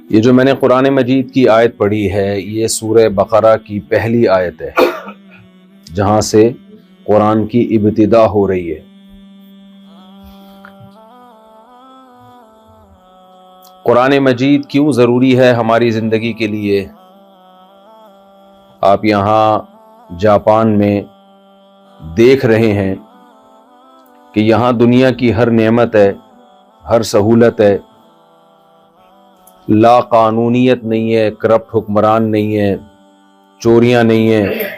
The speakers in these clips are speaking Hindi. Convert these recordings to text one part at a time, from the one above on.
ये जो मैंने कुरान मजीद की आयत पढ़ी है, ये सूरह बकरा की पहली आयत है जहां से कुरान की इब्तिदा हो रही है। कुरान मजीद क्यों ज़रूरी है हमारी ज़िंदगी के लिए? आप यहाँ जापान में देख रहे हैं कि यहाँ दुनिया की हर नेमत है, हर सहूलत है, ला कानूनियत नहीं है, करप्ट हुक्मरान नहीं है, चोरियां नहीं है।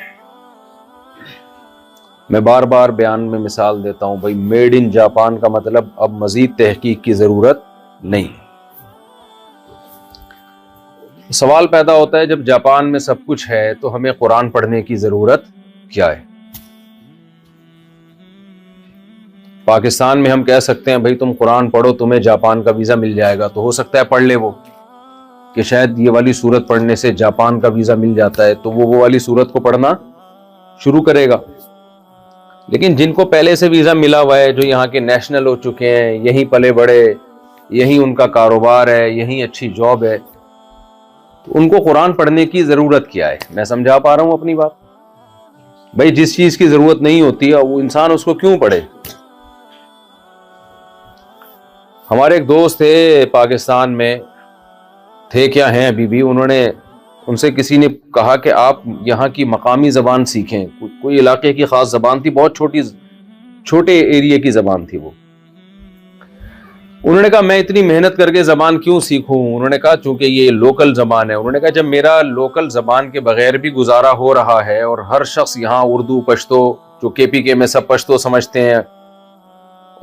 मैं बार बार बयान में मिसाल देता हूं, भाई मेड इन जापान का मतलब अब मजीद तहकीक की जरूरत नहीं। सवाल पैदा होता है, जब जापान में सब कुछ है तो हमें कुरान पढ़ने की जरूरत क्या है? पाकिस्तान में हम कह सकते हैं भाई तुम कुरान पढ़ो, तुम्हें जापान का वीजा मिल जाएगा, तो हो सकता है पढ़ ले वो कि शायद ये वाली सूरत पढ़ने से जापान का वीजा मिल जाता है, तो वो वाली सूरत को पढ़ना शुरू करेगा। लेकिन जिनको पहले से वीजा मिला हुआ है, जो यहाँ के नेशनल हो चुके हैं, यहीं पले बड़े, यहीं उनका कारोबार है, यहीं अच्छी जॉब है, तो उनको कुरान पढ़ने की जरूरत क्या है? मैं समझा पा रहा हूं अपनी बात? भाई जिस चीज की जरूरत नहीं होती है वो इंसान उसको क्यों पढ़े? हमारे एक दोस्त थे पाकिस्तान में, थे क्या हैं अभी भी, उनसे किसी ने कहा कि आप यहाँ की मकामी ज़बान सीखें। कोई इलाके की ख़ास ज़बान थी, बहुत छोटे एरिया की ज़बान थी वो। उन्होंने कहा मैं इतनी मेहनत करके ज़बान क्यों सीखूं? उन्होंने कहा चूंकि ये लोकल ज़बान है। उन्होंने कहा जब मेरा लोकल ज़बान के बगैर भी गुजारा हो रहा है और हर शख्स यहाँ उर्दू, पश्तो, जो KPK में सब पश्तो समझते हैं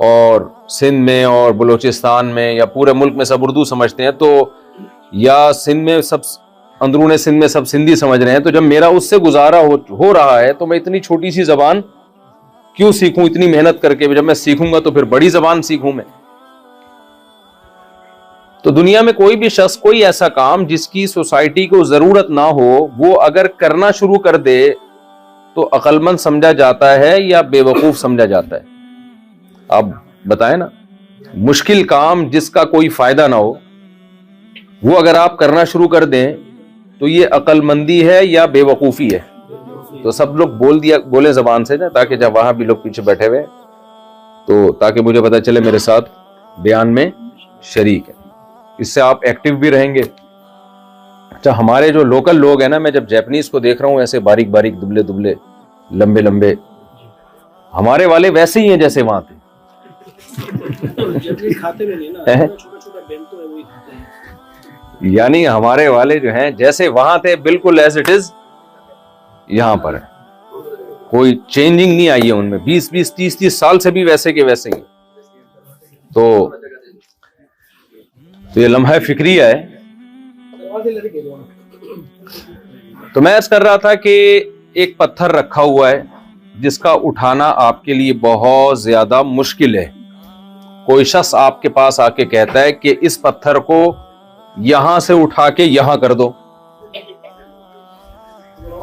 और सिंध में और बलूचिस्तान में या पूरे मुल्क में सब उर्दू समझते हैं, तो या सिंध में सब, अंदरूने सिंध में सब सिंधी समझ रहे हैं, तो जब मेरा उससे गुजारा हो रहा है तो मैं इतनी छोटी सी जबान क्यों सीखूं इतनी मेहनत करके? जब मैं सीखूंगा तो फिर बड़ी जबान सीखूं मैं। तो दुनिया में कोई भी शख्स कोई ऐसा काम जिसकी सोसाइटी को जरूरत ना हो, वो अगर करना शुरू कर दे तो अक्लमंद समझा जाता है या बेवकूफ समझा जाता है? आप बताएं ना। मुश्किल काम जिसका कोई फायदा ना हो, वो अगर आप करना शुरू कर दें तो ये अक्लमंदी है या बेवकूफ़ी है? तो सब लोग बोले जबान से ना, ताकि जब वहां भी लोग पीछे बैठे हुए तो ताकि मुझे पता चले मेरे साथ बयान में शरीक है, इससे आप एक्टिव भी रहेंगे। अच्छा, हमारे जो लोकल लोग हैं ना, मैं जब जापानीज को देख रहा हूं ऐसे बारीक बारीक, दुबले दुबले, लंबे लंबे, हमारे वाले वैसे ही हैं जैसे वहां थे। खाते में नहीं ना, छोटा-छोटा बेंतो है वही खाते हैं। यानी हमारे वाले जो हैं जैसे वहां थे बिल्कुल एज इट इज यहां पर है, कोई चेंजिंग नहीं आई है उनमें। 20-20, 30-30 साल से भी वैसे के वैसे ही। तो ये लम्हा फिक्रिया है। तो मैं ऐसा कर रहा था कि एक पत्थर रखा हुआ है जिसका उठाना आपके लिए बहुत ज्यादा मुश्किल है। कोई शख्स आपके पास आके कहता है कि इस पत्थर को यहां से उठा के यहां कर दो।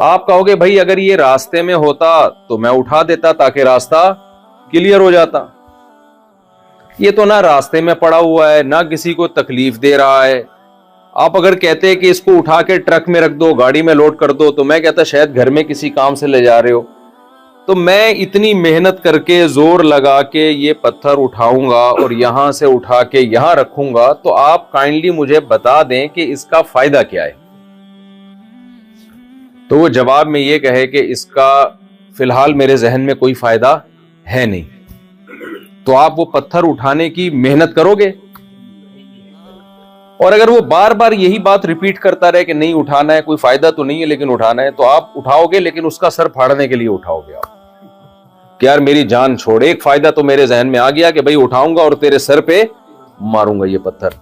आप कहोगे भाई अगर ये रास्ते में होता तो मैं उठा देता ताकि रास्ता क्लियर हो जाता। ये तो ना रास्ते में पड़ा हुआ है, ना किसी को तकलीफ दे रहा है। आप अगर कहते हैं कि इसको उठा के ट्रक में रख दो, गाड़ी में लोड कर दो, तो मैं कहता शायद घर में किसी काम से ले जा रहे हो। तो मैं इतनी मेहनत करके जोर लगा के ये पत्थर उठाऊंगा और यहां से उठा के यहां रखूंगा, तो आप काइंडली मुझे बता दें कि इसका फायदा क्या है। तो वो जवाब में ये कहे कि इसका फिलहाल मेरे जहन में कोई फायदा है नहीं। तो आप वो पत्थर उठाने की मेहनत करोगे? और अगर वो बार बार यही बात रिपीट करता रहे कि नहीं उठाना है, कोई फायदा तो नहीं है लेकिन उठाना है, तो आप उठाओगे, लेकिन उसका सर फाड़ने के लिए उठाओगे आप कि यार मेरी जान छोड़, एक फायदा तो मेरे जहन में आ गया कि भाई उठाऊंगा और तेरे सर पे मारूंगा ये पत्थर।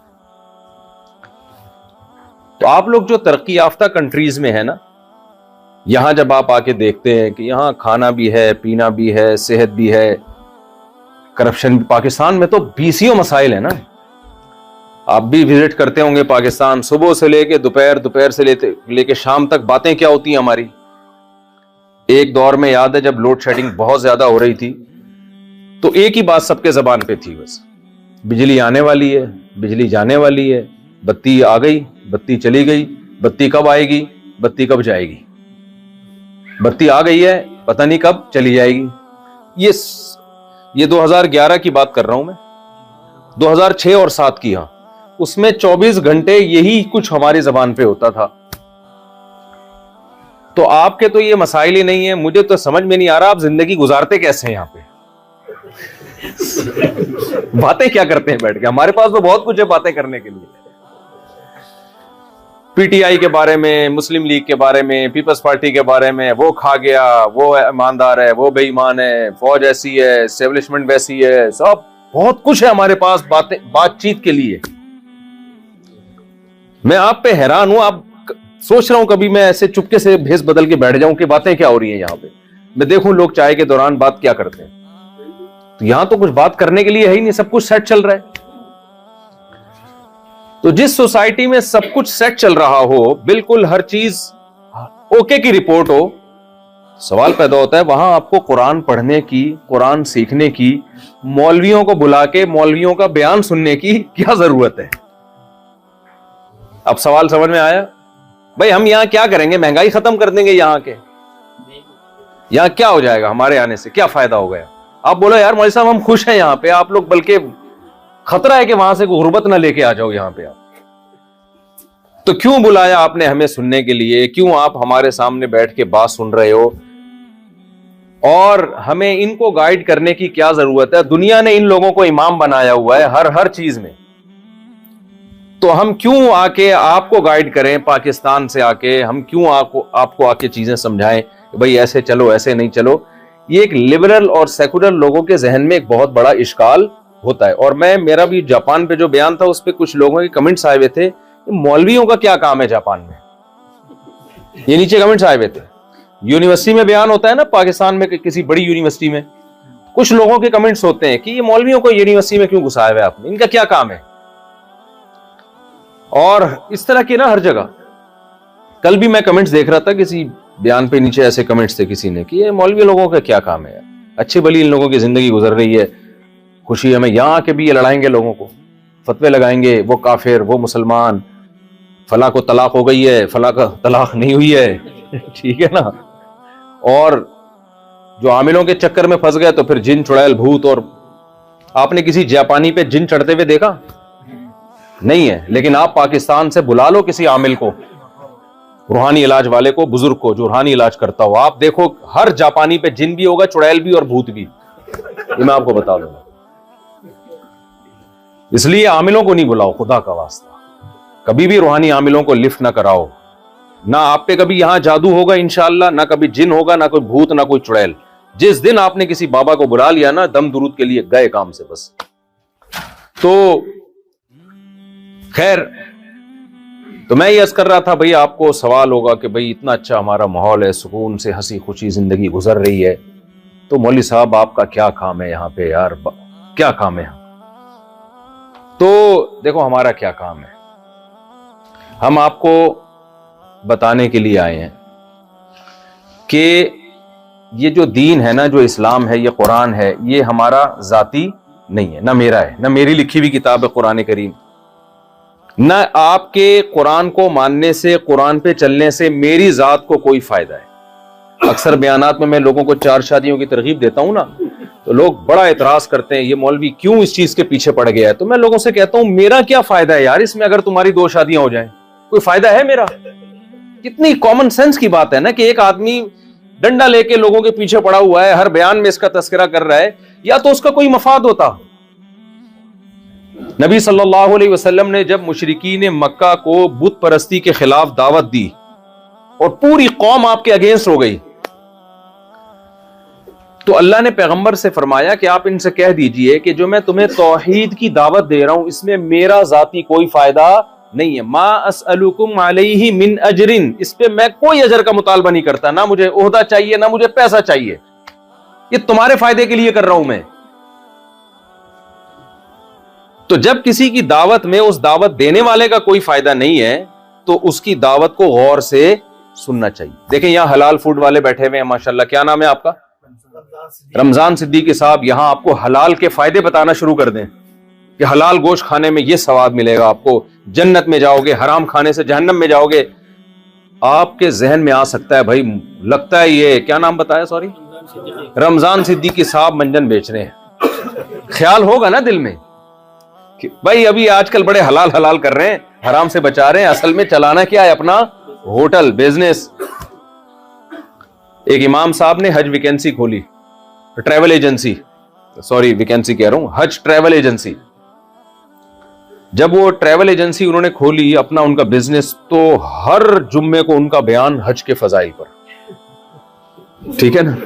तो आप लोग जो तरक्की याफ्ता कंट्रीज में है ना, यहां जब आप आके देखते हैं कि यहां खाना भी है, पीना भी है, सेहत भी है, करप्शन भी। पाकिस्तान में तो बीसियों मसाइल है ना। आप भी विजिट करते होंगे पाकिस्तान, सुबह से लेके दोपहर, दोपहर से लेके शाम तक बातें क्या होती हैं हमारी। एक दौर में याद है जब लोड शेडिंग बहुत ज्यादा हो रही थी, तो एक ही बात सबके जबान पे थी, बस बिजली आने वाली है, बिजली जाने वाली है, बत्ती आ गई, बत्ती चली गई, बत्ती कब आएगी, बत्ती कब जाएगी, बत्ती आ गई है, पता नहीं कब चली जाएगी। ये 2011 की बात कर रहा हूं मैं, 2006 और 7 की। हां, उसमें 24 घंटे यही कुछ हमारी जबान पे होता था। तो आपके तो ये मसाइल ही नहीं है, मुझे तो समझ में नहीं आ रहा आप जिंदगी गुजारते कैसे हैं यहां पे। बातें क्या करते हैं बैठ के, हमारे पास तो बहुत कुछ है बातें करने के लिए। पीटीआई के बारे में, मुस्लिम लीग के बारे में, पीपल्स पार्टी के बारे में, वो खा गया, वो ईमानदार है, वो बेईमान है, फौज ऐसी है, एस्टेब्लिशमेंट वैसी है, सब बहुत कुछ है हमारे पास बातचीत के लिए। मैं आप पे हैरान हूं, आप सोच रहा हूं कभी मैं ऐसे चुपके से भेस बदल के बैठ जाऊं कि बातें क्या हो रही हैं यहां पे, मैं देखूं लोग चाय के दौरान बात क्या करते हैं। तो यहां तो कुछ बात करने के लिए है ही नहीं, सब कुछ सेट चल रहा है। तो जिस सोसाइटी में सब कुछ सेट चल रहा हो, बिल्कुल हर चीज ओके की रिपोर्ट हो, सवाल पैदा होता है वहां आपको कुरान पढ़ने की, कुरान सीखने की, मौलवियों को बुला के मौलवियों का बयान सुनने की क्या जरूरत है। अब सवाल समझ में आया भाई, हम यहां क्या करेंगे, महंगाई खत्म कर देंगे यहां के, यहां क्या हो जाएगा, हमारे आने से क्या फायदा हो गया। आप बोलो यार मौलवी साहब हम खुश हैं यहां पे, आप लोग बल्कि खतरा है कि वहां से गुर्बत ना लेके आ जाओ यहां पे आप। तो क्यों बुलाया आपने हमें सुनने के लिए, क्यों आप हमारे सामने बैठ के बात सुन रहे हो, और हमें इनको गाइड करने की क्या जरूरत है। दुनिया ने इन लोगों को इमाम बनाया हुआ है हर चीज में, तो हम क्यों आके आपको गाइड करें, पाकिस्तान से आके हम क्यों आपको आके चीजें समझाएं भाई ऐसे चलो ऐसे नहीं चलो। ये एक लिबरल और सेकुलर लोगों के जहन में एक बहुत बड़ा इश्काल होता है। और मेरा भी जापान पे जो बयान था उस पे कुछ लोगों के कमेंट्स आए हुए थे, मौलवियों का क्या काम है जापान में, ये नीचे कमेंट्स आए हुए थे। यूनिवर्सिटी में बयान होता है ना पाकिस्तान में, किसी बड़ी यूनिवर्सिटी में, कुछ लोगों के कमेंट्स होते हैं कि ये मौलवियों को यूनिवर्सिटी में क्यों घुसाया हुआ है आपने, इनका क्या काम है। और इस तरह की ना हर जगह। कल भी मैं कमेंट्स देख रहा था, किसी बयान पे नीचे ऐसे कमेंट्स थे किसी ने कि ये मौलवी लोगों का क्या काम है, अच्छी भली इन लोगों की जिंदगी गुजर रही है, खुशी है, मैं यहां आके भी ये लड़ाएंगे लोगों को, फतवे लगाएंगे, वो काफिर, वो मुसलमान, फला को तलाक हो गई है, फला का तलाक नहीं हुई है ठीक है ना। और जो आमिलों के चक्कर में फंस गए तो फिर जिन चुड़ैल भूत। और आपने किसी जापानी पे जिन चढ़ते हुए देखा नहीं है, लेकिन आप पाकिस्तान से बुला लो किसी आमिल को, रूहानी इलाज वाले को, बुजुर्ग को जो रूहानी इलाज करता हो, आप देखो हर जापानी पे जिन भी होगा, चुड़ैल भी और भूत भी, ये मैं आपको बता दूंगा। इसलिए आमिलों को नहीं बुलाओ, खुदा का वास्ता कभी भी रूहानी आमिलों को लिफ्ट ना कराओ। ना आप पे कभी यहां जादू होगा इंशाअल्लाह, ना कभी जिन होगा, ना कोई भूत, ना कोई चुड़ैल। जिस दिन आपने किसी बाबा को बुला लिया ना, दम दुरूद के लिए गए काम से बस। तो खैर, तो मैं ये अर्ज कर रहा था भाई, आपको सवाल होगा कि भाई इतना अच्छा हमारा माहौल है, सुकून से हंसी खुशी जिंदगी गुजर रही है, तो मौलवी साहब आपका क्या काम है यहां पे यार, क्या काम है। तो देखो हमारा क्या काम है, हम आपको बताने के लिए आए हैं कि ये जो दीन है ना, जो इस्लाम है, ये कुरान है, ये हमारा जाती नहीं है, ना मेरा है, ना मेरी लिखी हुई किताब है कुरान करीम, ना आपके कुरान को मानने से, कुरान पे चलने से मेरी जात को कोई फायदा है। अक्सर बयानात में मैं लोगों को 4 शादियों की तरगीब देता हूं ना, तो लोग बड़ा एतराज करते हैं, ये मौलवी क्यों इस चीज के पीछे पड़ गया है। तो मैं लोगों से कहता हूं मेरा क्या फायदा है यार इसमें, अगर तुम्हारी 2 शादियां हो जाएं, कोई फायदा है मेरा। कितनी कॉमन सेंस की बात है ना कि एक आदमी डंडा लेके लोगों के पीछे पड़ा हुआ है, हर बयान में इसका तस्करा कर रहा है, या तो उसका कोई मफाद होता। नबी सल्लल्लाहु अलैहि वसल्लम ने जब मुशरिकीन मक्का को बुत परस्ती के खिलाफ दावत दी और पूरी कौम आपके अगेंस्ट हो गई, तो अल्लाह ने पैगंबर से फरमाया कि आप इनसे कह दीजिए कि जो मैं तुम्हें तौहीद की दावत दे रहा हूं, इसमें मेरा जाती कोई फायदा नहीं है। मा असअलुकुम अलैहि मिन अजरिन, इस पे मैं कोई अजर का मुतालबा नहीं करता, ना मुझे ओहदा चाहिए, ना मुझे पैसा चाहिए, ये तुम्हारे फायदे के लिए कर रहा हूं मैं। तो जब किसी की दावत में उस दावत देने वाले का कोई फायदा नहीं है, तो उसकी दावत को गौर से सुनना चाहिए। देखें यहां हलाल फूड वाले बैठे हुए हैं माशाल्लाह, क्या नाम है आपका? रमजान सिद्दीकी साहब। यहां आपको हलाल के फायदे बताना शुरू कर दें, कि हलाल गोश्त खाने में ये सवाब मिलेगा, आपको जन्नत में जाओगे, हराम खाने से जहन्नम में जाओगे। आपके जहन में आ सकता है भाई, लगता है ये क्या नाम बताया, सॉरी, रमजान सिद्दीकी साहब मंजन बेच रहे हैं। ख्याल होगा ना दिल में कि भाई अभी आजकल बड़े हलाल हलाल कर रहे हैं, हराम से बचा रहे हैं, असल में चलाना क्या है, अपना होटल बिजनेस। एक इमाम साहब ने हज वैकेंसी खोली, ट्रैवल एजेंसी, सॉरी वैकेंसी कह रहा हूं, हज ट्रैवल एजेंसी। जब वो ट्रैवल एजेंसी उन्होंने खोली अपना, उनका बिजनेस, तो हर जुम्मे को उनका बयान हज के फजाइल पर, ठीक है ना।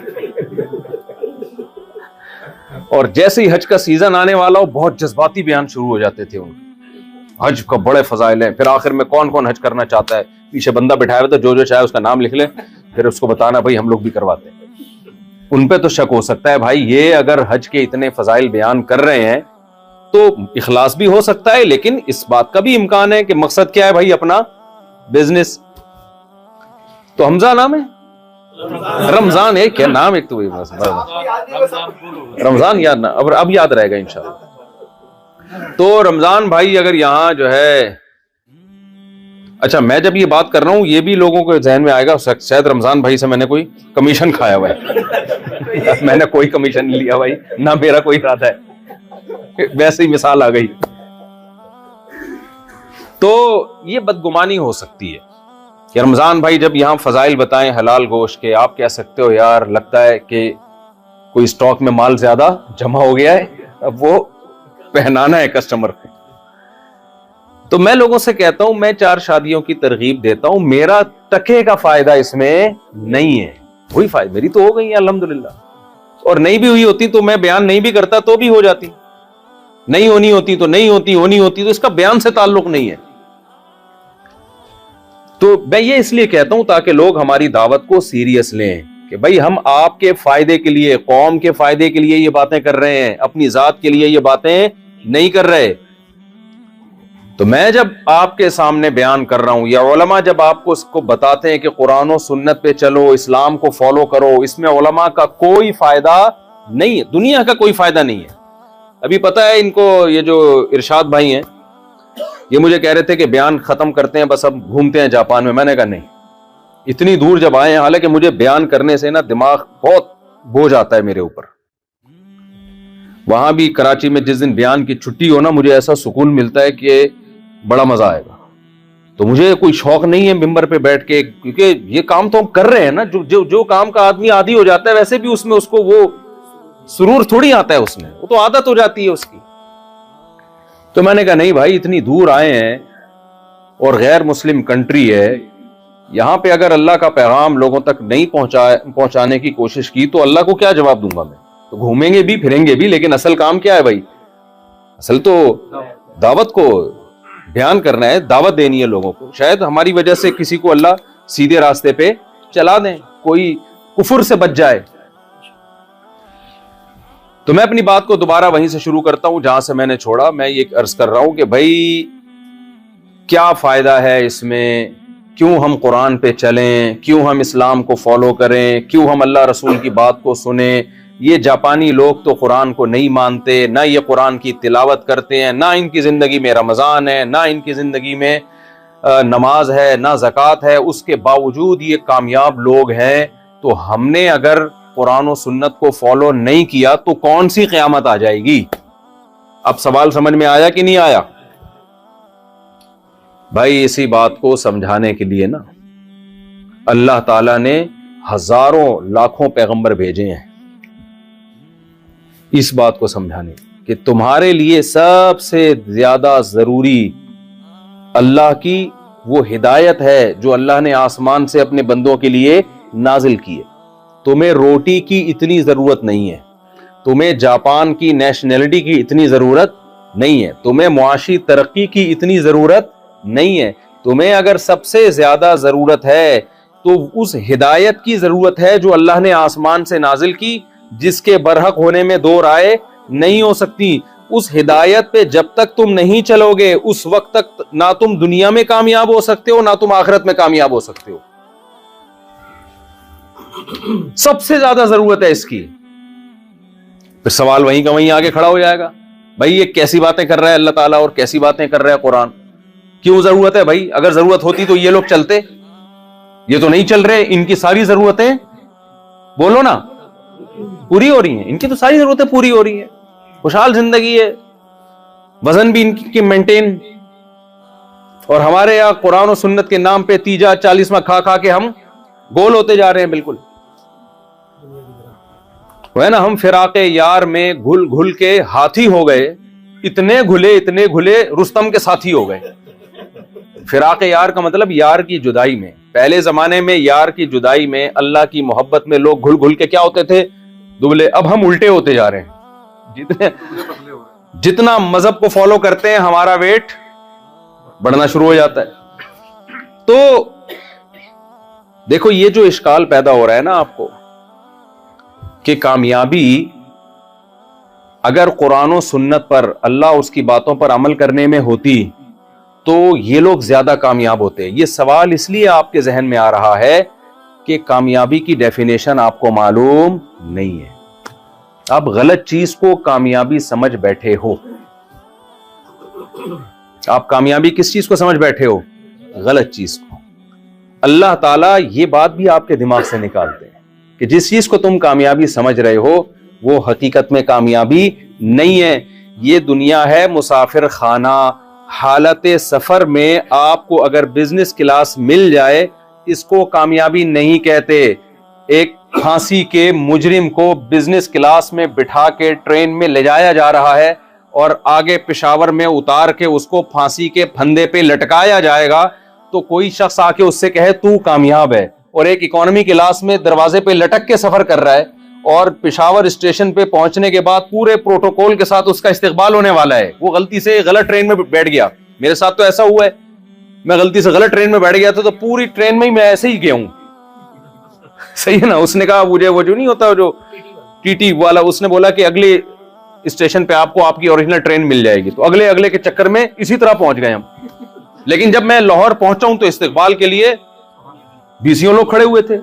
और जैसे ही हज का सीजन आने वाला हो, बहुत जज्बाती बयान शुरू हो जाते थे उनके, हज का बड़े फजाइल हैं। फिर आखिर में कौन कौन हज करना चाहता है, पीछे बंदा बिठाया हुआ था, जो जो चाहे उसका नाम लिख ले, फिर उसको बताना भाई हम लोग भी करवाते हैं। उन पे तो शक हो सकता है भाई, ये अगर हज के इतने फजाइल बयान कर रहे हैं तो इखलास भी हो सकता है, लेकिन इस बात का भी इम्कान है कि मकसद क्या है भाई, अपना बिजनेस। तो हमजा नाम है, रमजान है क्या नाम, एक तो रमजान याद ना, अब याद रहेगा इंशाल्लाह। तो रमजान भाई अगर यहां जो है, अच्छा मैं जब ये बात कर रहा हूं ये भी लोगों को जहन में आएगा शायद रमजान भाई से मैंने कोई कमीशन खाया हुआ है। मैंने कोई कमीशन नहीं लिया भाई, ना मेरा कोई इरादा है, वैसे ही मिसाल आ गई। तो ये बदगुमानी हो सकती है कि रमजान भाई जब यहां फजाइल बताएं हलाल गोश्त के, आप कह सकते हो यार लगता है कि कोई स्टॉक में माल ज्यादा जमा हो गया है, अब वो पहनाना है कस्टमर को। तो मैं लोगों से कहता हूं, मैं 4 शादियों की तरगीब देता हूं, मेरा टके का फायदा इसमें नहीं है। वही फायदा मेरी तो हो गई है अल्हम्दुलिल्लाह, और नहीं भी हुई होती तो मैं बयान नहीं भी करता तो भी हो जाती, नहीं होनी होती तो नहीं होती, होनी होती तो इसका बयान से ताल्लुक नहीं है। तो मैं ये इसलिए कहता हूं ताकि लोग हमारी दावत को सीरियस लें कि भाई हम आपके फायदे के लिए, कौम के फायदे के लिए ये बातें कर रहे हैं, अपनी जात के लिए ये बातें नहीं कर रहे। तो मैं जब आपके सामने बयान कर रहा हूं, या उलमा जब आपको इसको बताते हैं कि कुरान और सुन्नत पे चलो, इस्लाम को फॉलो करो, इसमें उलमा का कोई फायदा नहीं है, दुनिया का कोई फायदा नहीं है। अभी पता है इनको, ये जो इरशाद भाई हैं, ये मुझे कह रहे थे कि बयान खत्म करते हैं बस अब घूमते हैं जापान में। मैंने कहा नहीं, इतनी दूर जब आए हैं, हालांकि मुझे बयान करने से ना दिमाग बहुत बोझ आता है मेरे ऊपर। वहां भी कराची में जिस दिन बयान की छुट्टी हो ना, मुझे ऐसा सुकून मिलता है कि बड़ा मजा आएगा। तो मुझे कोई शौक नहीं है मिंबर पे बैठ के, क्योंकि ये काम तो हम कर रहे हैं ना, जो काम का आदमी आदी हो जाता है, वैसे भी उसमें उसको वो सुरूर थोड़ी आता है, उसमें वो तो आदत हो जाती है उसकी। तो मैंने कहा नहीं भाई, इतनी दूर आए हैं और गैर मुस्लिम कंट्री है, यहां पे अगर अल्लाह का पैगाम लोगों तक नहीं पहुंचाने की कोशिश की तो अल्लाह को क्या जवाब दूंगा मैं। तो घूमेंगे भी फिरेंगे भी, लेकिन असल काम क्या है भाई, असल तो दावत को बयान करना है, दावत देनी है लोगों को। शायद हमारी वजह से किसी को अल्लाह सीधे रास्ते पे चला दें, कोई कुफर से बच जाए। तो मैं अपनी बात को दोबारा वहीं से शुरू करता हूं जहां से मैंने छोड़ा। मैं ये अर्ज कर रहा हूं कि भाई क्या फायदा है इसमें, क्यों हम कुरान पे चलें, क्यों हम इस्लाम को फॉलो करें, क्यों हम अल्लाह रसूल की बात को सुने। ये जापानी लोग तो कुरान को नहीं मानते, ना ये कुरान की तिलावत करते हैं, ना इनकी जिंदगी में रमजान है, ना इनकी जिंदगी में नमाज है, ना ज़कात है, उसके बावजूद ये कामयाब लोग हैं। तो हमने अगर कुरान और सुन्नत को फॉलो नहीं किया तो कौन सी क़यामत आ जाएगी। अब सवाल समझ में आया कि नहीं आया भाई। इसी बात को समझाने के लिए ना अल्लाह ताला ने हजारों लाखों पैगंबर भेजे हैं, इस बात को समझाने कि तुम्हारे लिए सबसे ज्यादा जरूरी अल्लाह की वो हिदायत है जो अल्लाह ने आसमान से अपने बंदों के लिए नाजिल की है। तुम्हें रोटी की इतनी जरूरत नहीं है, तुम्हें जापान की नेशनैलिटी की इतनी जरूरत नहीं है, तुम्हें मुआशी तरक्की की इतनी जरूरत नहीं है। तुम्हें अगर सबसे ज्यादा जरूरत है तो उस हिदायत की जरूरत है जो अल्लाह ने आसमान से नाजिल की, जिसके बरहक होने में दो राय नहीं हो सकती। उस हिदायत पे जब तक तुम नहीं चलोगे उस वक्त तक ना तुम दुनिया में कामयाब हो सकते हो, ना तुम आखिरत में कामयाब हो सकते हो। सबसे ज्यादा जरूरत है इसकी। फिर सवाल वहीं का वहीं आगे खड़ा हो जाएगा, भाई ये कैसी बातें कर रहा है अल्लाह ताला और कैसी बातें कर रहा है कुरान, क्यों जरूरत है भाई? अगर जरूरत होती तो ये लोग चलते, ये तो नहीं चल रहे। इनकी सारी जरूरतें, बोलो ना, पूरी हो रही हैं, इनकी तो सारी जरूरतें पूरी हो रही हैं, खुशहाल जिंदगी है, वजन भी इनकी मेंटेन। और हमारे यहां कुरान और सुन्नत के नाम पे तीजा 40वां खा खा के हम गोल होते जा रहे हैं बिल्कुल। वो है ना, हम फिराके यार में घुल घुल के हाथी हो गए, इतने घुले रुस्तम के साथी हो गए। फिराके यार का मतलब यार की जुदाई में। पहले जमाने में यार की जुदाई में, अल्लाह की मोहब्बत में लोग घुल घुल के क्या होते थे? दुबले। अब हम उल्टे होते जा रहे हैं, जितना मजहब को फॉलो करते हैं हमारा वेट बढ़ना शुरू हो जाता है। तो देखो ये जो इश्काल पैदा हो रहा है ना आपको, कि कामयाबी अगर कुरान और सुन्नत पर, अल्लाह उसकी बातों पर अमल करने में होती तो ये लोग ज्यादा कामयाब होते। ये सवाल इसलिए आपके जहन में आ रहा है कि कामयाबी की डेफिनेशन आपको मालूम नहीं है। आप गलत चीज को कामयाबी समझ बैठे हो। आप कामयाबी किस चीज को समझ बैठे हो? गलत चीज को। अल्लाह ताला ये बात भी आपके दिमाग से निकालते हैं कि जिस चीज को तुम कामयाबी समझ रहे हो वो हकीकत में कामयाबी नहीं है। ये दुनिया है मुसाफिर खाना। हालत सफर में आपको अगर बिजनेस क्लास मिल जाए, इसको कामयाबी नहीं कहते। एक फांसी के मुजरिम को बिजनेस क्लास में बिठा के ट्रेन में ले जाया जा रहा है और आगे पेशावर में उतार के उसको फांसी के फंदे पे लटकाया जाएगा, तो कोई शख्स आके उससे कहे तू कामयाब है। और एक इकोनॉमी क्लास में दरवाजे पे लटक के सफर कर रहा है और पेशावर स्टेशन पे पहुंचने के बाद पूरे प्रोटोकॉल के साथ उसका इस्तकबाल होने वाला है, वो गलती से गलत ट्रेन में बैठ गया। मेरे साथ तो ऐसा हुआ है, मैं गलती से गलत ट्रेन में बैठ गया था तो पूरी ट्रेन में ही मैं ऐसे ही गया हूं। सही है ना? उसने कहा मुझे, वो जो नहीं होता जो टीटी वाला, उसने बोला कि अगले स्टेशन पे आपको आपकी ओरिजिनल ट्रेन मिल जाएगी। तो अगले अगले के चक्कर में इसी तरह पहुंच गए हम। लेकिन जब मैं लाहौर पहुंचा हूं तो इस्तकबाल के लिए 20 लोग खड़े हुए थे।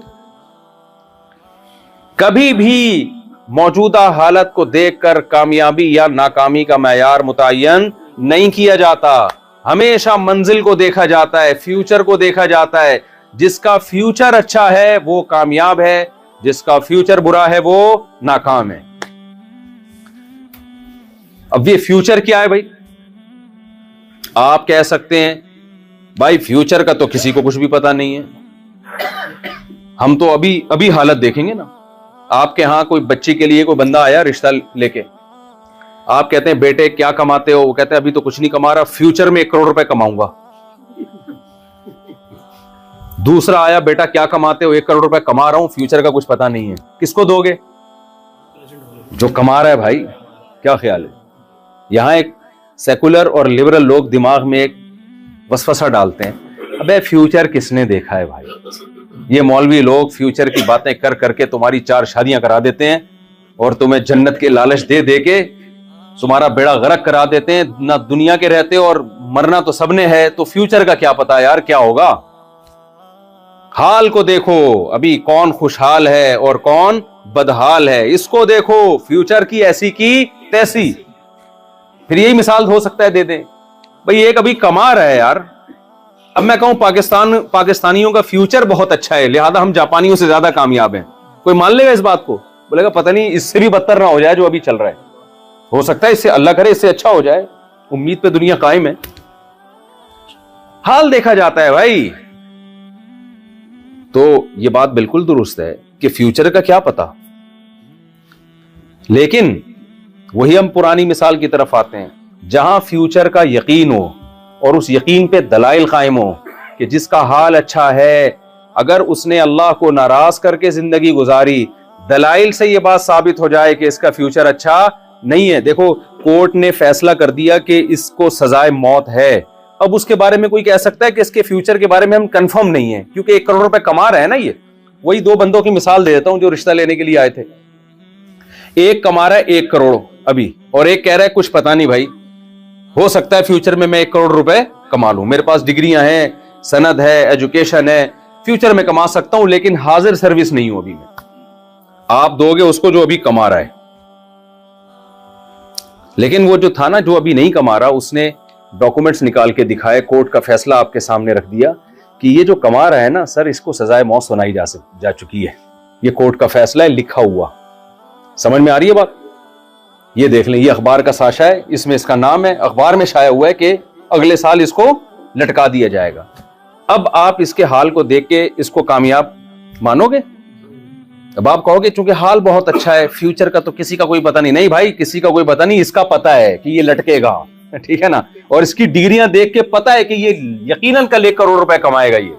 कभी भी मौजूदा हालत को देखकर कामयाबी या नाकामी का मैयार मुतय्यन नहीं किया जाता। हमेशा मंजिल को देखा जाता है, फ्यूचर को देखा जाता है। जिसका फ्यूचर अच्छा है वो कामयाब है, जिसका फ्यूचर बुरा है वो नाकाम है। अब ये फ्यूचर क्या है भाई? आप कह सकते हैं भाई फ्यूचर का तो किसी को कुछ भी पता नहीं है, हम तो अभी अभी हालत देखेंगे ना। आपके यहां कोई बच्ची के लिए कोई बंदा आया रिश्ता लेके, आप कहते हैं बेटे क्या कमाते हो? वो कहते हैं अभी तो कुछ नहीं कमा रहा, फ्यूचर में 1 करोड़ रुपए कमाऊंगा। दूसरा आया, बेटा क्या कमाते हो? 1 करोड़ रुपए कमा रहा हूं, फ्यूचर का कुछ पता नहीं है। किसको दोगे? जो कमा रहा है भाई। क्या ख्याल है? यहां एक सेकुलर और लिबरल लोग दिमाग में एक वसवसा डालते हैं, अबे फ्यूचर किसने देखा है भाई? ये मौलवी लोग फ्यूचर की बातें कर करके तुम्हारी 4 शादियां करा देते हैं और तुम्हें जन्नत के लालच दे दे के तुम्हारा बेड़ा गर्क करा देते हैं। ना दुनिया के रहते और मरना तो सबने है, तो फ्यूचर का क्या पता यार क्या होगा। हाल को देखो, अभी कौन खुशहाल है और कौन बदहाल है, इसको देखो। फ्यूचर की ऐसी की तैसी। फिर यही मिसाल हो सकता है दे दें भाई, एक अभी कमा रहा है यार। अब मैं कहूं पाकिस्तानियों का फ्यूचर बहुत अच्छा है, लिहाजा हम जापानियों से ज्यादा कामयाब हैं, कोई मान लेगा इस बात को? बोलेगा पता नहीं इससे भी बदतर ना हो जाए जो अभी चल रहा है। हो सकता है इससे, अल्लाह करे इससे अच्छा हो जाए, उम्मीद पे दुनिया कायम है। हाल देखा जाता है भाई। तो ये बात बिल्कुल दुरुस्त है कि फ्यूचर का क्या पता, लेकिन वही हम पुरानी मिसाल की तरफ आते हैं, जहां फ्यूचर का यकीन हो और उस यकीन पे दलाइल कायम हो कि जिसका हाल अच्छा है, अगर उसने अल्लाह को नाराज करके जिंदगी गुजारी, दलाइल से यह बात साबित हो जाए कि इसका फ्यूचर अच्छा नहीं है। देखो कोर्ट ने फैसला कर दिया कि इसको सजाए मौत है। अब उसके बारे में कोई कह सकता है कि इसके फ्यूचर के बारे में हम कंफर्म नहीं है, क्योंकि 1 करोड़ रुपए कमा रहे हैं ना। ये वही 2 बंदों की मिसाल दे देता हूं जो रिश्ता लेने के लिए आए थे। एक कमा रहा है 1 करोड़ अभी, और एक कह रहा है कुछ पता नहीं भाई, हो सकता है फ्यूचर में मैं 1 करोड़ रुपए कमा लूं, मेरे पास डिग्रियां हैं, सनद है, एजुकेशन है, फ्यूचर में कमा सकता हूं, लेकिन हाजिर सर्विस नहीं हूं अभी मैं। आप दोगे उसको जो अभी कमा रहा है। लेकिन वो जो था ना, जो अभी नहीं कमा रहा, उसने डॉक्यूमेंट्स निकाल के दिखाए, कोर्ट का फैसला आपके सामने रख दिया कि ये जो कमा रहा है ना सर, इसको सजाए मौत सुनाई जा चुकी है। ये कोर्ट का फैसला है, लिखा हुआ। समझ में आ रही है बात? ये देख लें, ये अखबार का साशा है, इसमें इसका नाम है, अखबार में छाया हुआ है कि अगले साल इसको लटका दिया जाएगा। अब आप इसके हाल को देख के इसको कामयाब मानोगे? अब आप कहोगे चूंकि हाल बहुत अच्छा है, फ्यूचर का तो किसी का कोई पता नहीं। नहीं भाई, किसी का कोई पता नहीं, इसका पता है कि ये लटकेगा, ठीक है ना। और इसकी डिग्रियां देख के पता है कि ये यकीनन कल 1 करोड़ रुपए कमाएगा ये।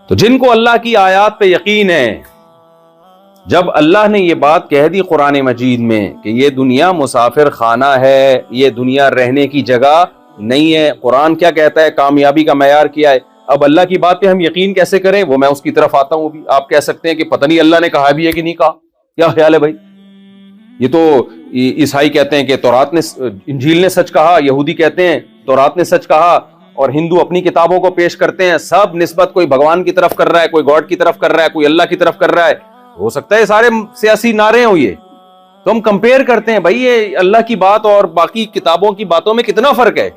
तो जिनको अल्लाह की आयत पे यकीन है, जब अल्लाह ने ये बात कह दी कुरान मजीद में कि ये दुनिया मुसाफिर खाना है, ये दुनिया रहने की जगह नहीं है। कुरान क्या कहता है, कामयाबी का मैयार क्या है। अब अल्लाह की बात पे हम यकीन कैसे करें, वो मैं उसकी तरफ आता हूं। अभी आप कह सकते हैं कि पता नहीं अल्लाह ने कहा भी है कि नहीं कहा। क्या ख्याल है भाई? ये तो ईसाई कहते हैं कि तौरात ने, इंजील ने सच कहा, यहूदी कहते हैं तौरात ने सच कहा, और हिंदू अपनी किताबों को पेश करते हैं। सब निस्बत कोई भगवान की तरफ कर रहा है, कोई गॉड की तरफ कर रहा है, कोई अल्लाह की तरफ कर रहा है। हो सकता है सारे सियासी नारे हो ये, तो हम कंपेयर करते हैं भाई ये अल्लाह की बात और बाकी किताबों की बातों में कितना फर्क है।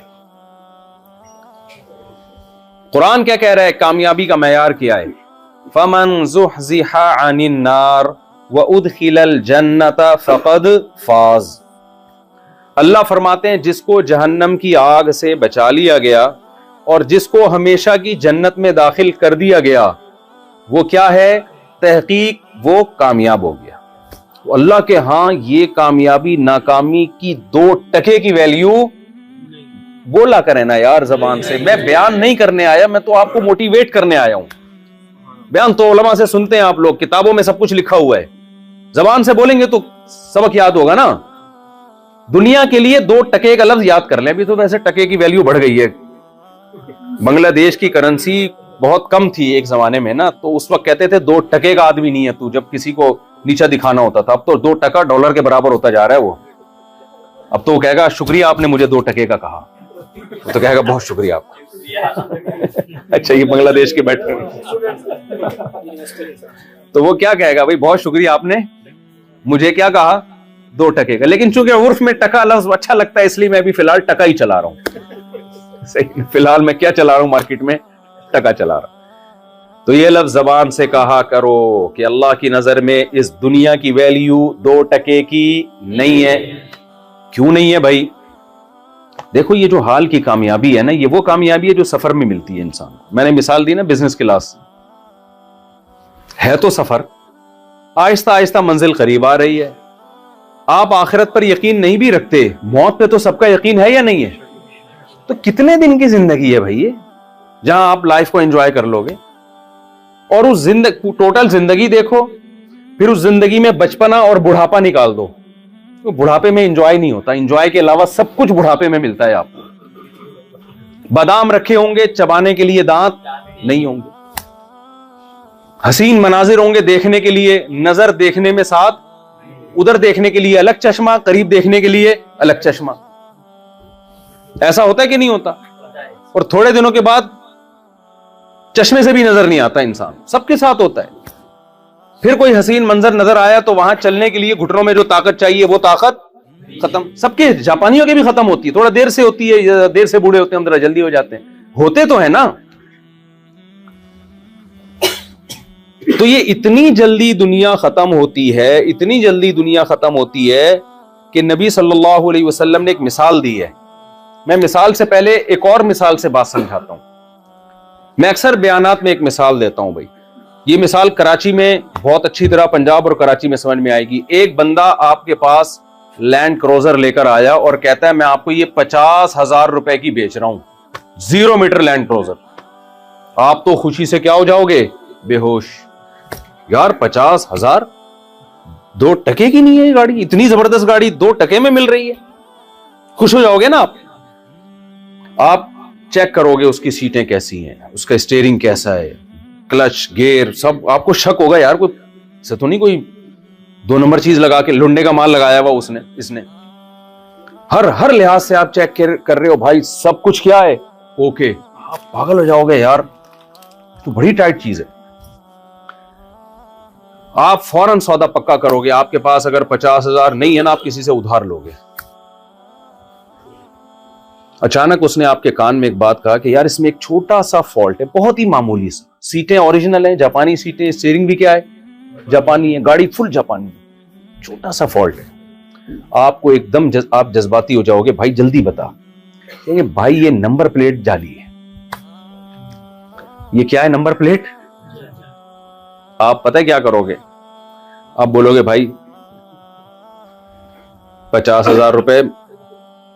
कुरान क्या कह रहा है, कामयाबी का मैयार क्या है? फमन ज़ुहज़िहा अनिन नार व उदखिलल जन्नत फ़क़द फ़ाज़। अल्लाह फरमाते हैं जिसको जहन्नम की आग से बचा लिया गया और जिसको हमेशा की जन्नत में दाखिल कर दिया गया, वो क्या है? तहकीक वो कामयाब हो गया। तो अल्लाह के हां ये कामयाबी नाकामी की 2 टके की वैल्यू बोला करें ना यार जबान से। मैं बयान नहीं करने आया, मैं तो आपको मोटिवेट करने आया हूं। बयान तो उलमा से सुनते हैं आप लोग, किताबों में सब कुछ लिखा हुआ है, जबान से बोलेंगे तो सबक याद होगा ना। दुनिया के लिए 2 टके का लफ्ज याद कर लें। अभी तो वैसे टके की वैल्यू बढ़ गई है। बांग्लादेश की करेंसी बहुत कम थी एक जमाने में ना, तो उस वक्त कहते थे 2 टके का आदमी नहीं है तू, जब किसी को नीचा दिखाना होता था। अब तो 2 टका डॉलर के बराबर होता जा रहा है वो। अब तो वो कहेगा शुक्रिया आपने मुझे 2 टके का कहा, तो कहेगा बहुत शुक्रिया आपका। अच्छा, ये बांग्लादेश के बैठे तो वो क्या कहेगा, भाई बहुत शुक्रिया आपने मुझे क्या कहा, 2 टके का। लेकिन चूंकि उर्फ में टका लफ्ज अच्छा लगता है, इसलिए मैं अभी फिलहाल टका ही चला रहा हूं। सही, फिलहाल मैं क्या चला रहा हूं मार्केट में? टका चला रहा हूं। तो ये लफ्ज जबान से कहा करो कि अल्लाह की नजर में इस दुनिया की वैल्यू 2 टके की नहीं है। क्यों नहीं है भाई? देखो, ये जो हाल की कामयाबी है ना, ये वो कामयाबी है जो सफर में मिलती है इंसान को। मैंने मिसाल दी ना बिजनेस क्लास है, तो सफर आहिस्ता आहिस्ता मंजिल करीब आ रही है। आप आखिरत पर यकीन नहीं भी रखते, मौत पे तो सबका यकीन है या नहीं है? तो कितने दिन की जिंदगी है भाई ये, जहां आप लाइफ को एंजॉय कर लोगे। और उस टोटल जिंदगी देखो, फिर उस जिंदगी में बचपना और बुढ़ापा निकाल दो, तो बुढ़ापे में एंजॉय नहीं होता। एंजॉय के अलावा सब कुछ बुढ़ापे में मिलता है आपको। बादाम रखे होंगे, चबाने के लिए दांत नहीं होंगे। हसीन मनाजिर होंगे देखने के लिए, नजर देखने में साथ, उधर देखने के लिए अलग चश्मा, करीब देखने के लिए अलग चश्मा। ऐसा होता है कि नहीं होता? और थोड़े दिनों के बाद चश्मे से भी नजर नहीं आता इंसान। सबके साथ होता है। फिर कोई हसीन मंजर नजर आया तो वहां चलने के लिए घुटनों में जो ताकत चाहिए वो ताकत खत्म। सबके, जापानियों के भी खत्म होती है, थोड़ा देर से होती है, देर से बूढ़े होते हैं, हम जल्दी हो जाते हैं, होते तो है ना। तो ये इतनी जल्दी दुनिया खत्म होती है, इतनी जल्दी दुनिया खत्म होती है कि नबी सल्लल्लाहु अलैहि वसल्लम ने एक मिसाल दी है। मैं मिसाल से पहले एक और मिसाल से बात समझाता हूं। मैं अक्सर बयानात में एक मिसाल देता हूं भाई। ये मिसाल कराची में बहुत अच्छी तरह, पंजाब और कराची में समझ में आएगी। एक बंदा आपके पास लैंड क्रूजर लेकर आया और कहता है मैं आपको ये 50,000 रुपए की बेच रहा हूं, 0 मीटर लैंड क्रूजर। आप तो खुशी से क्या हो जाओगे, बेहोश। यार 50,000 2 टके की नहीं है गाड़ी, इतनी जबरदस्त गाड़ी 2 टके में मिल रही है, खुश हो जाओगे ना आप चेक करोगे उसकी सीटें कैसी हैं, उसका स्टीयरिंग कैसा है, क्लच, गियर, सब आपको शक होगा यार कोई से तो नहीं कोई 2 नंबर चीज लगा के लुंडे का माल लगाया हुआ इसने। हर लिहाज से आप चेक कर रहे हो भाई, सब कुछ क्या है ओके। आप पागल हो जाओगे यार, तो बड़ी टाइट चीज है। आप फौरन सौदा पक्का करोगे। आपके पास अगर 50,000 नहीं है ना, आप किसी से उधार लोगे। अचानक उसने आपके कान में एक बात कहा कि यार इसमें एक छोटा सा फॉल्ट है, बहुत ही मामूली सा, सीटें ओरिजिनल हैं, जापानी सीटें, स्टीयरिंग भी क्या है, जापानी है, गाड़ी फुल जापानी है, छोटा सा फॉल्ट है। आपको एकदम आप जज्बाती हो जाओगे, भाई जल्दी बता। कहेंगे भाई ये नंबर प्लेट जाली है। ये क्या है नंबर प्लेट? आप पता है क्या करोगे? आप बोलोगे भाई 50,000 रुपए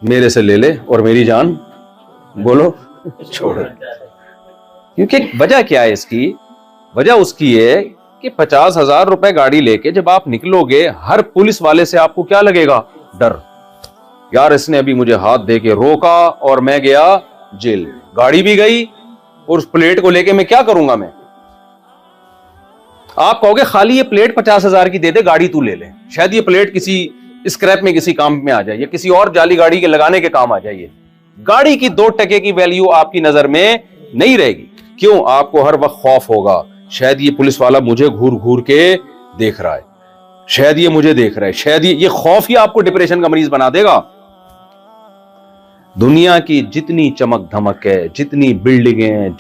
मेरे से ले ले और मेरी जान बोलो छोड़। क्योंकि वजह क्या है इसकी? वजह उसकी है कि 50,000 रुपए गाड़ी लेके जब आप निकलोगे, हर पुलिस वाले से आपको क्या लगेगा? डर। यार इसने अभी मुझे हाथ दे के रोका और मैं गया जेल, गाड़ी भी गई और उस प्लेट को लेके मैं क्या करूंगा? मैं आप कहोगे खाली ये प्लेट 50,000 की दे दे, गाड़ी तू ले ले, शायद ये प्लेट किसी स्क्रैप में किसी काम में आ जाए या किसी और जाली गाड़ी के लगाने के काम आ जाए। गाड़ी की 2 टके की वैल्यू आपकी नजर में नहीं रहेगी। क्यों? आपको हर वक्त खौफ होगा, शायद ये पुलिस वाला मुझे घूर घूर के देख रहा है, शायद ये मुझे देख रहा है, शायद ये खौफ ही आपको डिप्रेशन का मरीज बना देगा। दुनिया की जितनी चमक धमक है, जितनी बिल्डिंगें,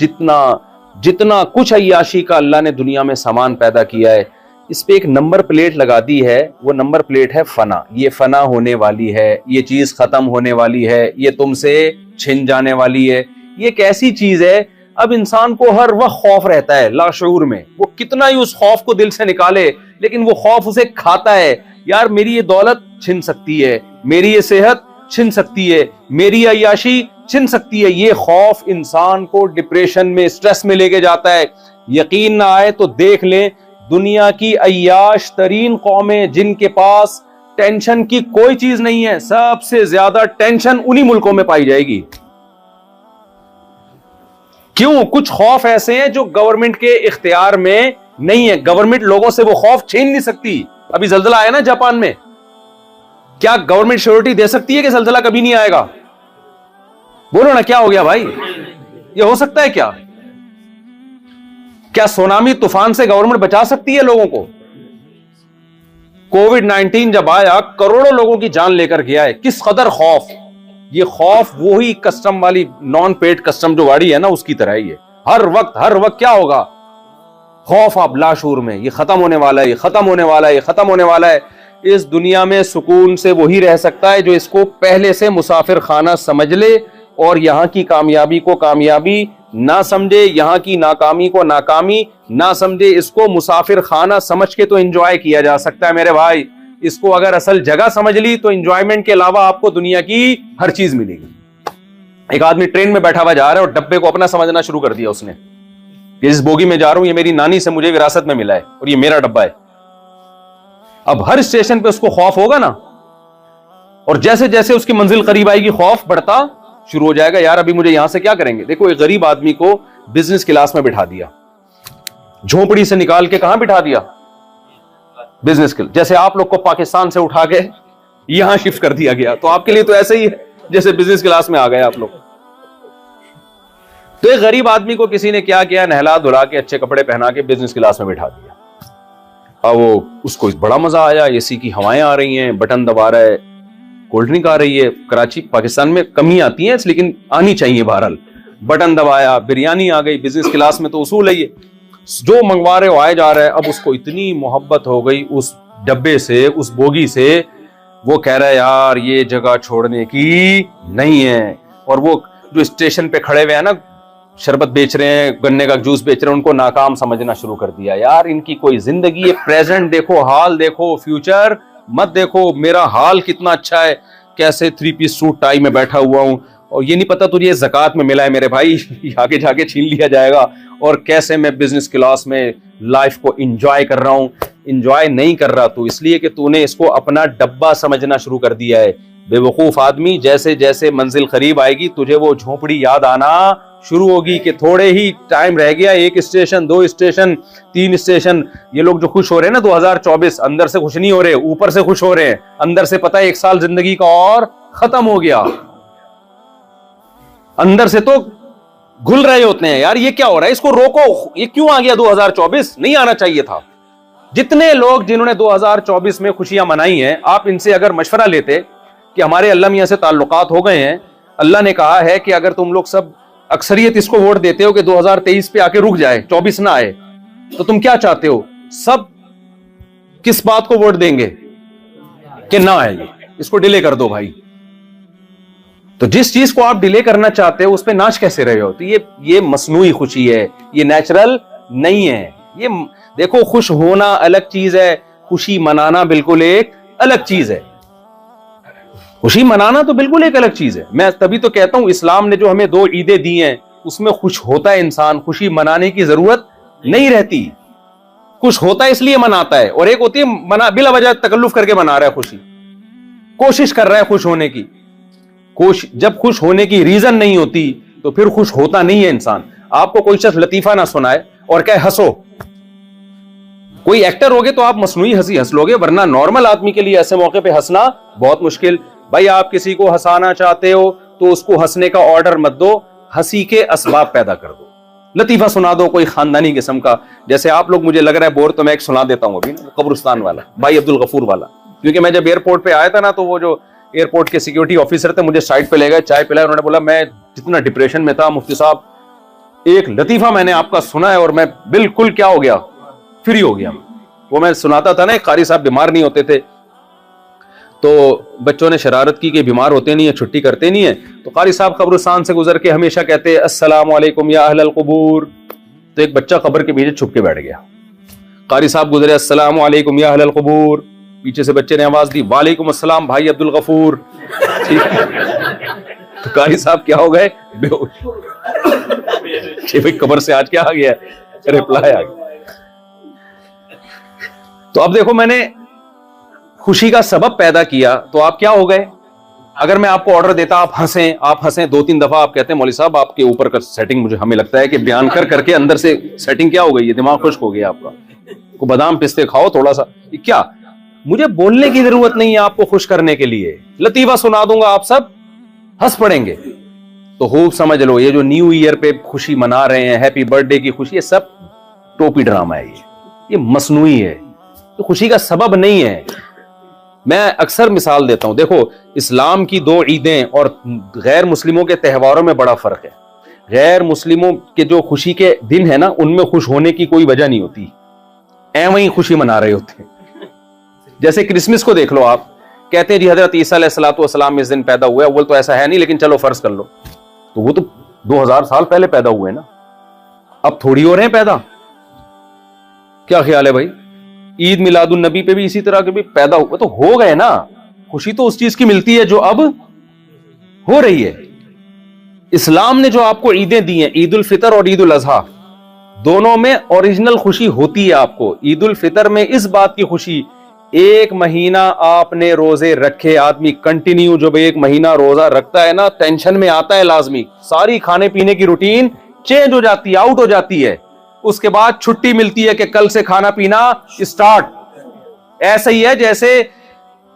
जितना कुछ अय्याशी का अल्लाह ने दुनिया में सामान पैदा किया है, इस पे एक नंबर प्लेट लगा दी है। वो नंबर प्लेट है फना। ये फना होने वाली है, ये चीज खत्म होने वाली है, ये तुमसे छिन जाने वाली है। ये एक ऐसी चीज है, अब इंसान को हर वक्त खौफ रहता है लाशऊर में। वो कितना ही उस खौफ को दिल से निकाले, लेकिन वो खौफ उसे खाता है। यार मेरी ये दौलत छिन सकती है, मेरी ये सेहत छिन सकती है, मेरी अय्याशी छिन सकती है। ये खौफ इंसान को डिप्रेशन में, स्ट्रेस में लेके जाता है। यकीन ना आए तो देख लें, दुनिया की अय्याश तरीन कौमें जिनके पास टेंशन की कोई चीज नहीं है, सबसे ज्यादा टेंशन उन्हीं मुल्कों में पाई जाएगी। क्यों? कुछ खौफ ऐसे हैं जो गवर्नमेंट के इख्तियार में नहीं है। गवर्नमेंट लोगों से वो खौफ छीन नहीं सकती। अभी जल्जला आया ना जापान में, क्या गवर्नमेंट श्योरिटी दे सकती है कि जल्जला कभी नहीं आएगा? बोलो ना, क्या हो गया भाई? ये हो सकता है क्या? क्या सुनामी तूफान से गवर्नमेंट बचा सकती है लोगों को? कोविड-19 जब आया, करोड़ों लोगों की जान लेकर गया है। किस कदर खौफ। ये खौफ वही कस्टम वाली नॉन पेड कस्टम जो गाड़ी है ना, उसकी तरह ही है। हर वक्त क्या होगा? खौफ। आप लाशूर में, ये खत्म होने वाला है, ये खत्म होने वाला है, ये खत्म होने वाला है। इस दुनिया में सुकून से वही रह सकता है जो इसको पहले से मुसाफिर खाना समझ ले और यहां की कामयाबी को कामयाबी ना समझे, यहां की नाकामी को नाकामी ना समझे। इसको मुसाफिर खाना समझ के तो एंजॉय किया जा सकता है मेरे भाई। इसको अगर असल जगह समझ ली तो एंजॉयमेंट के अलावा आपको दुनिया की हर चीज मिलेगी। एक आदमी ट्रेन में बैठा हुआ जा रहा है और डब्बे को अपना समझना शुरू कर दिया उसने। जिस बोगी में जा रहा हूं ये मेरी नानी से मुझे विरासत में मिला है और ये मेरा डब्बा है। अब हर स्टेशन पे उसको खौफ होगा ना, और जैसे जैसे उसकी मंजिल करीब आएगी खौफ बढ़ता शुरू हो जाएगा। यार अभी मुझे यहां से क्या करेंगे? देखो, एक गरीब आदमी को बिजनेस क्लास में बिठा दिया, झोपड़ी से निकाल के कहां बिठा दिया? Business class. जैसे आप लोग को पाकिस्तान से उठा के यहां शिफ्ट कर दिया गया, तो आपके लिए तो ऐसे ही है जैसे बिजनेस क्लास में आ गए आप लोग। तो एक गरीब आदमी को किसी ने क्या किया? नहला धुला के अच्छे कपड़े पहना के बिजनेस क्लास में बिठा दिया। अब वो उसको बड़ा मजा आया, एसी की हवाएं आ रही हैं, बटन दबा रहा है, कोल्ड ड्रिंक आ रही है। कराची पाकिस्तान में कमी आती है लेकिन आनी चाहिए बहरहाल। बटन दबाया, बिरयानी आ गई। बिजनेस क्लास में तो उसूल है ये, जो मंगवा रहे हो आए जा रहा है। अब उसको इतनी मोहब्बत हो गई उस डब्बे से, उस बोगी से, वो कह रहा है यार ये जगह छोड़ने की नहीं है। और वो जो स्टेशन पे खड़े हुए हैं ना, शरबत बेच रहे हैं, गन्ने का जूस बेच रहे हैं, उनको नाकाम समझना शुरू कर दिया। यार इनकी कोई जिंदगी है, प्रेजेंट देखो, हाल देखो, फ्यूचर मत देखो। मेरा हाल कितना अच्छा है, कैसे 3 पीस सूट टाई में बैठा हुआ हूं, और ये नहीं पता तुझे ज़कात में मिला है मेरे भाई, आगे जाके छीन लिया जाएगा। और कैसे मैं बिजनेस क्लास में लाइफ को एंजॉय कर रहा हूं। एंजॉय नहीं कर रहा तू, इसलिए कि तूने इसको अपना डब्बा समझना शुरू कर दिया है। बेवकूफ आदमी, जैसे जैसे मंजिल करीब आएगी तुझे वो झोपड़ी याद आना शुरू होगी कि थोड़े ही टाइम रह गया, 1 स्टेशन, 2 स्टेशन, 3 स्टेशन। ये लोग जो खुश हो रहे हैं ना 2024, अंदर से खुश नहीं हो रहे, ऊपर से खुश हो रहे हैं। अंदर से पता है 1 साल जिंदगी का और खत्म हो गया, अंदर से तो घुल रहे होते हैं। यार ये क्या हो रहा है, इसको रोको, ये क्यों आ गया 2024? नहीं आना चाहिए था। जितने लोग जिन्होंने 2024 में खुशियां मनाई हैं, आप इनसे अगर मशवरा लेते कि हमारे अल्लाह मियां से ताल्लुकात हो गए हैं, अल्लाह ने कहा है कि अगर तुम लोग सब अक्सरियत इसको वोट देते हो कि 2023 पे आके रुक जाए, 24 ना आए, तो तुम क्या चाहते हो? सब किस बात को वोट देंगे कि ना आए, इसको डिले कर दो भाई। तो जिस चीज को आप डिले करना चाहते हो उस पर नाच कैसे रहे हो? तो ये मसनूई खुशी है, ये नेचुरल नहीं है। ये देखो, खुश होना अलग चीज है, खुशी मनाना बिल्कुल एक अलग चीज है। खुशी मनाना तो बिल्कुल एक अलग चीज है। मैं तभी तो कहता हूं इस्लाम ने जो हमें 2 ईदें दी हैं उसमें खुश होता है इंसान, खुशी मनाने की जरूरत नहीं रहती। खुश होता है इसलिए मनाता है, और एक होती है मना बिला वजह तकल्लुफ करके मना रहा है खुशी, कोशिश कर रहा है खुश होने की। जब खुश होने की रीजन नहीं होती तो फिर खुश होता नहीं है इंसान। आपको कोई शख्स लतीफा ना सुनाए और कहे हंसो, कोई एक्टर होगे तो आप मसनूई हंसी हंस लोगे, वरना नॉर्मल आदमी के लिए ऐसे मौके पे हंसना बहुत मुश्किल। भाई आप किसी को हंसाना चाहते हो तो उसको हंसने का ऑर्डर मत दो, हंसी के असबाब पैदा कर दो। लतीफा सुना दो कोई खानदानी किस्म का, जैसे आप लोग, मुझे लग रहा है बोर, तो मैं एक सुना देता हूं अभी, कब्रिस्तान वाला, भाई अब्दुल गफूर वाला। क्योंकि मैं जब एयरपोर्ट पे आया था ना, तो वो जो एयरपोर्ट के सिक्योरिटी ऑफिसर थे मुझे साइड पे ले गए, चाय पिलाया, उन्होंने बोला मैं जितना डिप्रेशन में था मुफ्ती साहब, एक लतीफा मैंने आपका सुना है और मैं बिल्कुल क्या हो गया, फ्री हो गया। वो मैं सुनाता था ना, कारी साहब बीमार नहीं होते थे, तो बच्चों ने शरारत की कि बीमार होते नहीं है, छुट्टी करते नहीं है, तो कारी साहब कब्रिस्तान से गुजर के हमेशा कहते अस्सलाम वालेकुम या अहलल कुबूर। तो एक बच्चा कब्र के पीछे छुप के बैठ गया, कारी साहब गुजरे अस्सलाम वालेकुम या अहलल कुबूर, पीछे से बच्चे ने आवाज दी वालेकुम अस्सलाम भाई अब्दुल गफूर। ठीक है, तो कारी साहब क्या हो गए, बेहोश। भाई कब्र से आज क्या आ गया, रिप्लाई आ गया। तो अब देखो, मैंने खुशी का सबब पैदा किया, तो आप क्या हो गए? अगर मैं आपको ऑर्डर देता आप हंसें 2-3 दफा, आप कहते हैं मौलवी साहब आपके ऊपर का सेटिंग, मुझे हमें लगता है कि बयान कर करके अंदर से सेटिंग क्या हो गई है, दिमाग खुश्क हो गया आपका, को बादाम पिस्ते खाओ थोड़ा सा। क्या मुझे बोलने की जरूरत नहीं है आपको खुश करने के लिए, लतीफा सुना दूंगा, आप सब हंस पड़ेंगे। तो खूब समझ लो, ये जो न्यू ईयर पे खुशी मना रहे हैं, हैप्पी बर्थडे की खुशी, ये सब टोपी ड्रामा है, ये मसनूई है, तो खुशी का सबब नहीं है। मैं अक्सर मिसाल देता हूं, देखो इस्लाम की 2 ईदें और गैर मुस्लिमों के त्योहारों में बड़ा फर्क है। गैर मुस्लिमों के जो खुशी के दिन है ना, उनमें खुश होने की कोई वजह नहीं होती, एवं ही खुशी मना रहे होते हैं। जैसे क्रिसमस को देख लो, आप कहते हैं जी हजरत ईसा अलैहिस्सलाम इस दिन पैदा हुए, अव्वल तो ऐसा है नहीं, लेकिन चलो फर्ज कर लो, तो वो तो 2000 साल पहले पैदा हुए ना, अब थोड़ी हो रहे हैं पैदा। क्या ख्याल है भाई? ईद मिलादुन नबी पे भी इसी तरह के भी पैदा हुए, तो हो गए ना। खुशी तो उस चीज की मिलती है जो अब हो रही है। इस्लाम ने जो आपको ईदें दी हैं, ईद उल फितर और ईद उल अजहा, दोनों में ओरिजिनल खुशी होती है आपको। ईद उल फितर में इस बात की खुशी, 1 महीना आपने रोजे रखे, आदमी कंटिन्यू जब 1 महीना रोजा रखता है ना, टेंशन में आता है लाजमी, सारी खाने पीने की रूटीन चेंज हो जाती है, आउट हो जाती है। उसके बाद छुट्टी मिलती है कि कल से खाना पीना स्टार्ट। ऐसा ही है जैसे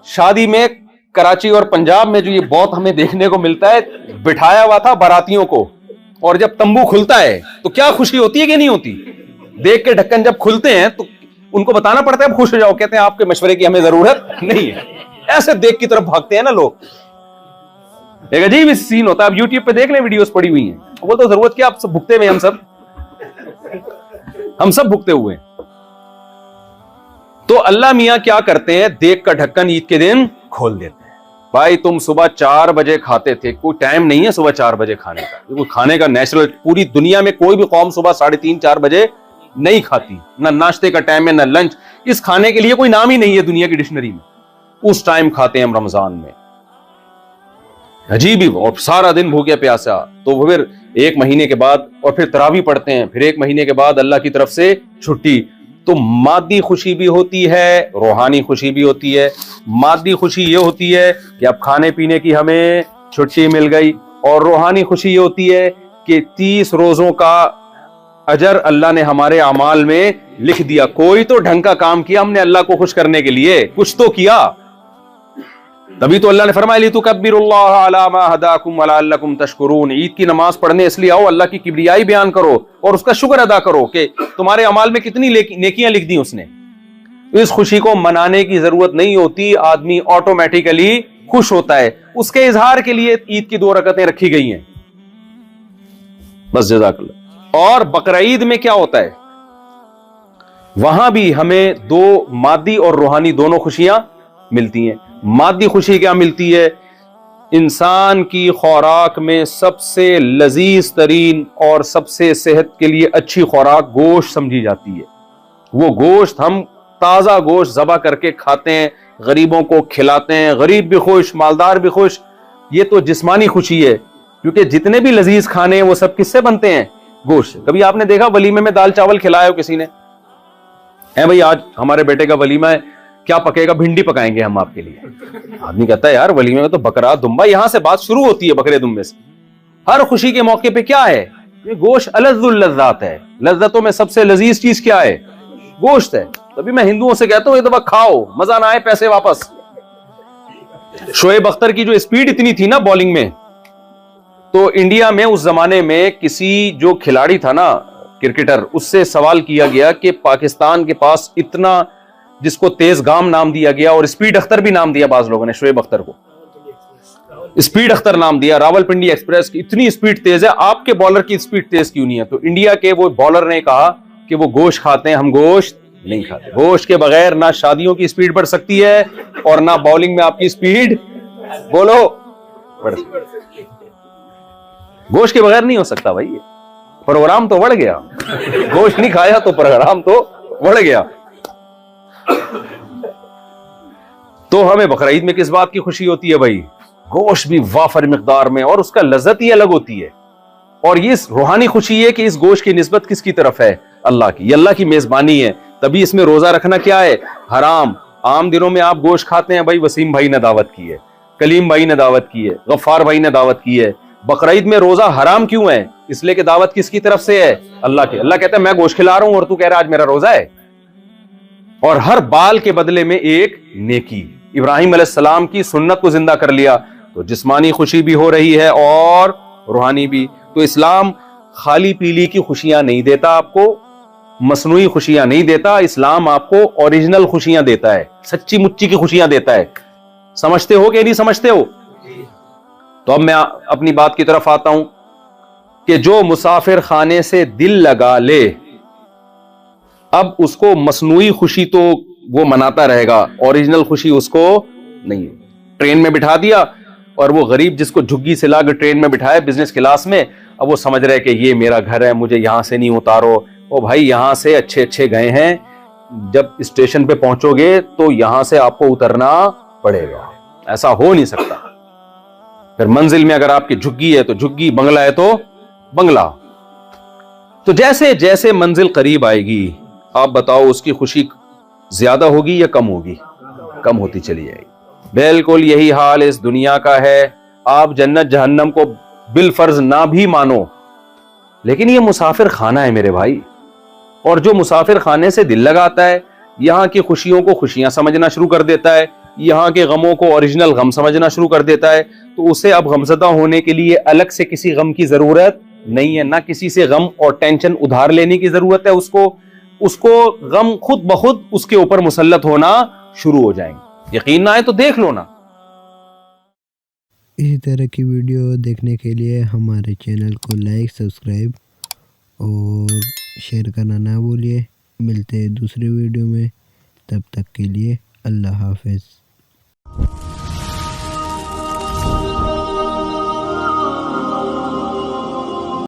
शादी में कराची और पंजाब में जो ये बहुत हमें देखने को मिलता है, बिठाया हुआ था बारातियों को, और जब तंबू खुलता है तो क्या खुशी होती है कि नहीं होती? देख के ढक्कन जब खुलते हैं तो उनको बताना पड़ता है खुश हो जाओ, कहते हैं आपके मशवरे की हमें जरूरत नहीं है। ऐसे देख की तरफ भागते हैं ना लोग। एक अजीब सीन होता है, आप यूट्यूब पे देख लें, वीडियोस पड़ी हुई हैं, वो तो जरूरत क्या, आप सब भुगते हुए, हम सब भुगते हुए। तो अल्लाह मियां क्या करते हैं, देख का ढक्कन ईद के दिन खोल देते हैं। भाई तुम सुबह 4 बजे खाते थे, कोई टाइम नहीं है सुबह 4 बजे खाने का, कोई खाने का नेचुरल, पूरी दुनिया में कोई भी कौम सुबह 3:30-4 बजे नहीं खाती, ना नाश्ते का टाइम है ना लंच, इस खाने के लिए कोई नाम ही नहीं है दुनिया की डिक्शनरी में। उस टाइम खाते हैं हम रमजान में, अजीब ही, और सारा दिन भूखे प्यासा। तो फिर 1 महीने के बाद, और फिर तरावी पढ़ते हैं, फिर 1 महीने के बाद अल्लाह की तरफ से छुट्टी। तो मादी खुशी भी होती है, रूहानी खुशी भी होती है। मादी खुशी ये होती है कि अब खाने पीने की हमें छुट्टी मिल गई, और रूहानी खुशी ये होती है कि 30 रोजों का अजर अल्लाह ने हमारे अमाल में लिख दिया। कोई तो ढंग का काम किया हमने अल्लाह को खुश करने के लिए, कुछ तो किया। तभी तो अल्लाह ने फरमाया लितुकब्बिरुल्लाह अला मा हदाकुम व लअल्लकुम तशकुरून। ईद की नमाज पढ़ने इसलिए आओ, अल्लाह की किबरियाई बयान करो और उसका शुक्र अदा करो कि तुम्हारे अमाल में कितनी नेकियां लिख दी उसने। इस खुशी को मनाने की जरूरत नहीं होती, आदमी ऑटोमेटिकली खुश होता है। उसके इजहार के लिए ईद की 2 रकतें रखी गई हैं बस, जज़ाकल्लाह। और बकरीद में क्या होता है, वहां भी हमें 2 मादी और रूहानी दोनों खुशियां मिलती हैं। मादी खुशी क्या मिलती है, इंसान की खुराक में सबसे लजीज तरीन और सबसे सेहत के लिए अच्छी खुराक गोश्त समझी जाती है। वो गोश्त हम ताजा गोश्त ज़बा करके खाते हैं, गरीबों को खिलाते हैं, गरीब भी खुश, मालदार भी खुश। ये तो जिस्मानी खुशी है, क्योंकि जितने भी लजीज खाने हैं वो सब किससे बनते हैं, गोश्त से। कभी आपने देखा वलीमे में दाल चावल खिलाया हो किसी ने, है भाई आज हमारे बेटे का वलीमा है, क्या पकेगा, भिंडी पकाएंगे हम आपके लिए। आदमी कहता है यार वलीमे में तो बकरा दुम्बा, यहां से बात शुरू होती है, बकरे दुम्बे से। हर खुशी के मौके पे क्या है, ये गोश्त अलज़्ज़ुल लज़्ज़ात है। लज्जतों में सबसे लजीज चीज क्या है, गोश्त है। तभी मैं हिंदुओं से कहता हूं एक दफा खाओ, मजा ना आए पैसे वापस। शोएब अख्तर की जो स्पीड इतनी थी ना बॉलिंग में, तो इंडिया में उस जमाने में किसी जो खिलाड़ी था ना क्रिकेटर, उससे सवाल किया गया कि पाकिस्तान के पास इतना, जिसको तेज गाम नाम दिया गया और स्पीड अख्तर भी नाम दिया बाज लोगों ने, शोएब अख्तर को स्पीड अख्तर नाम दिया, रावलपिंडी एक्सप्रेस की इतनी स्पीड तेज है, आपके बॉलर की स्पीड तेज क्यों नहीं है। तो इंडिया के वो बॉलर ने कहा कि वो गोश्त खाते हैं, हम गोश्त नहीं खाते। गोश्त के बगैर ना शादियों की स्पीड बढ़ सकती है और ना बॉलिंग में आपकी स्पीड, बोलो, बढ़ सकती। गोश्त के बगैर नहीं हो सकता भाई, प्रोग्राम तो बढ़ गया। गोश्त नहीं खाया तो प्रोग्राम तो बढ़ गया। तो हमें बकरीद में किस बात की खुशी होती है भाई, गोश्त भी वाफर मिकदार में, और उसका लज्जत ही अलग होती है। और ये रूहानी खुशी है कि इस गोश्त की निस्बत किसकी तरफ है, अल्लाह की। अल्लाह की मेजबानी है, तभी इसमें रोजा रखना क्या है, हराम। आम दिनों में आप गोश्त खाते हैं भाई, वसीम भाई ने दावत की है, कलीम भाई ने दावत की है, गफ्फार भाई ने दावत की है। बकरीद में रोजा हराम क्यों है, इसलिए कि दावत किसकी तरफ से है, अल्लाह के। अल्लाह कहता है मैं गोश्त खिला रहा हूं और तू कह रहा है आज मेरा रोजा है। और हर बाल के बदले में एक नेकी। इब्राहिम अलैहिस्सलाम की सुन्नत को जिंदा कर लिया, तो जिस्मानी खुशी भी हो रही है और रूहानी भी। तो इस्लाम खाली पीली की खुशियां नहीं देता आपको, मसनूई खुशियां नहीं देता। इस्लाम आपको ओरिजिनल खुशियां देता है, सच्ची मुच्ची की खुशियां देता है। समझते हो कि नहीं समझते हो। तो अब मैं अपनी बात की तरफ आता हूं कि जो मुसाफिर खाने से दिल लगा ले, अब उसको मसनूई खुशी तो वो मनाता रहेगा, ओरिजिनल खुशी उसको नहीं। ट्रेन में बिठा दिया और वो गरीब जिसको झुग्गी से लाकर ट्रेन में बिठाया बिजनेस क्लास में, अब वो समझ रहे कि ये मेरा घर है, मुझे यहां से नहीं उतारो। ओ भाई यहां से अच्छे अच्छे गए हैं, जब स्टेशन पे पहुंचोगे तो यहां से आपको उतरना पड़ेगा, ऐसा हो नहीं सकता। फिर मंजिल में अगर आपकी झुग्गी है तो झुग्गी, बंगला है तो बंगला। तो जैसे जैसे मंजिल करीब आएगी, आप बताओ उसकी खुशी ज्यादा होगी या कम होगी, कम होती चली जाएगी। बिल्कुल यही हाल इस दुनिया का है। आप जन्नत जहन्नम को बिलफर्ज ना भी मानो, लेकिन ये मुसाफिर खाना है मेरे भाई। और जो मुसाफिर खाने से दिल लगाता है, यहाँ की खुशियों को खुशियां समझना शुरू कर देता है, यहाँ के गमों को ओरिजिनल गम समझना शुरू कर देता है, तो उसे अब गमज़दा होने के लिए अलग से किसी गम की जरूरत नहीं है, ना किसी से गम और टेंशन उधार लेने की जरूरत है। उसको गम खुद ब खुद उसके ऊपर मुसल्लत होना शुरू हो जाएंगे। यकीन ना आए तो देख लो ना। इसी तरह की वीडियो देखने के लिए हमारे चैनल को लाइक, सब्सक्राइब और शेयर करना ना भूलिए। मिलते हैं दूसरे वीडियो में, तब तक के लिए अल्लाह हाफिज़।